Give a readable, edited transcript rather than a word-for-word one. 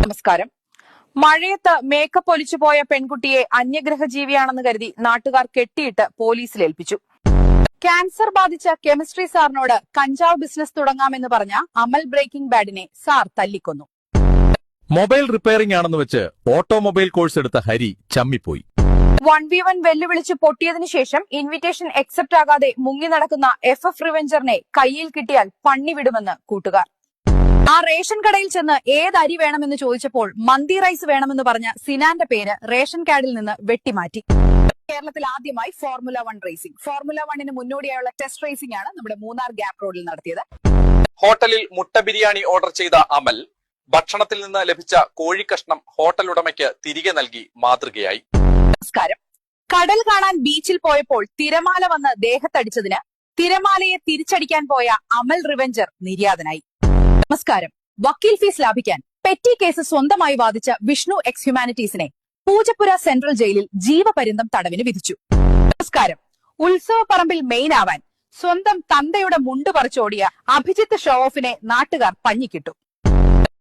നമസ്കാരം. മഴയത്ത് മേക്കപ്പ് ഒലിച്ചുപോയ പെൺകുട്ടിയെ അന്യഗ്രഹ ജീവിയാണെന്ന് കരുതി നാട്ടുകാർ കെട്ടിയിട്ട് പോലീസിൽ ഏൽപ്പിച്ചു. ക്യാൻസർ ബാധിച്ച കെമിസ്ട്രി സാറിനോട് കഞ്ചാവ് ബിസിനസ് തുടങ്ങാമെന്ന് പറഞ്ഞ അമൽ ബ്രേക്കിംഗ് ബാഡിനെ സാർ തല്ലിക്കൊന്നു. മൊബൈൽ റിപ്പയറിംഗ് ആണെന്ന് വെച്ച് ഓട്ടോമൊബൈൽ കോഴ്സ് എടുത്ത ഹരി ചമ്മിപ്പോയി. 1v1 വെല്ലുവിളിച്ച് പൊട്ടിയതിനു ശേഷം ഇൻവിറ്റേഷൻ അക്സെപ്റ്റ് ആകാതെ മുങ്ങി നടക്കുന്ന FF റിവെഞ്ചറിനെ കയ്യിൽ കിട്ടിയാൽ പണ്ണി വിടുമെന്ന് കൂട്ടുകാർ. ആ റേഷൻ കടയിൽ ചെന്ന് ഏത് അരി വേണമെന്ന് ചോദിച്ചപ്പോൾ മന്തി റൈസ് വേണമെന്ന് പറഞ്ഞ സിനാന്റെ പേര് റേഷൻ കാർഡിൽ നിന്ന് വെട്ടിമാറ്റി. കേരളത്തിൽ ആദ്യമായി ഫോർമുല 1 റേസിംഗ്. ഫോർമുല 1 മുന്നോടിയായുള്ള ടെസ്റ്റ് റേസിംഗ് ആണ് നമ്മുടെ മൂന്നാർ ഗ്യാപ് റോഡിൽ നടത്തിയത്. ഹോട്ടലിൽ മുട്ട ബിരിയാണി ഓർഡർ ചെയ്ത അമൽ ഭക്ഷണത്തിൽ നിന്ന് ലഭിച്ച കോഴിക്കഷ്ണം ഹോട്ടൽ ഉടമയ്ക്ക് തിരികെ നൽകി മാതൃകയായി. നമസ്കാരം. കടൽ കാണാൻ ബീച്ചിൽ പോയപ്പോൾ തിരമാല വന്ന് ദേഹത്തടിച്ചതിന് തിരമാലയെ തിരിച്ചടിക്കാൻ പോയ അമൽ റിവെഞ്ചർ നിര്യാതനായി. നമസ്കാരം. വക്കീൽ ഫീസ് ലാഭിക്കാൻ പെറ്റി കേസ് സ്വന്തമായി വാദിച്ച വിഷ്ണു എക്സ് ഹ്യൂമാനിറ്റീസിനെ പൂജപ്പുര സെൻട്രൽ ജയിലിൽ ജീവപര്യന്തം തടവിന് വിധിച്ചു. നമസ്കാരം. ഉത്സവപ്പറമ്പിൽ മെയിൻ ആവാൻ സ്വന്തം തന്തയുടെ മുണ്ട് പറിച്ചോടിയ അഭിജിത്ത് ഷോ ഓഫിനെ നാട്ടുകാർ പഞ്ഞിക്കിട്ടു.